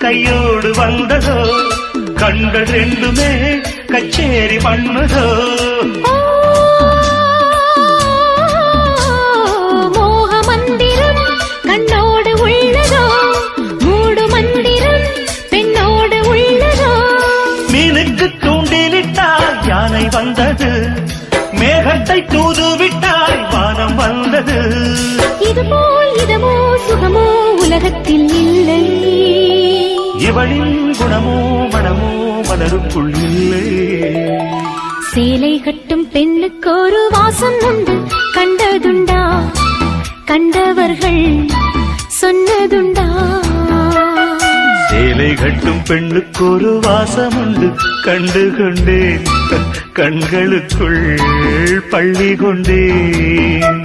கையோடு வந்ததோ கண்கள் ரெண்டுமே கச்சேரி பண்ணுதோ மோக மந்திரம் கண்ணோடு உள்ளதோ மூடு மந்திரம் பெண்ணோடு உள்ளதோ மீனுக்கு தூண்டிலிட்டால் யானை வந்தது மேகத்தை தூதுவிட்டால் வானம் வந்தது இதுபோல் இதமோ சுகமோ உலகத்தில் இல்லை இவளின் குணமோ மனமோ மலருக்குள் இல்லை சேலை கட்டும் பெண்ணுக்கு ஒரு வாசம் உண்டு கண்டதுண்டா கண்டவர்கள் சொன்னதுண்டா சேலை கட்டும் பெண்ணுக்கு ஒரு வாசம் உண்டு கண்டு கொண்டேன் கண்களுக்குள் பள்ளி கொண்டேன்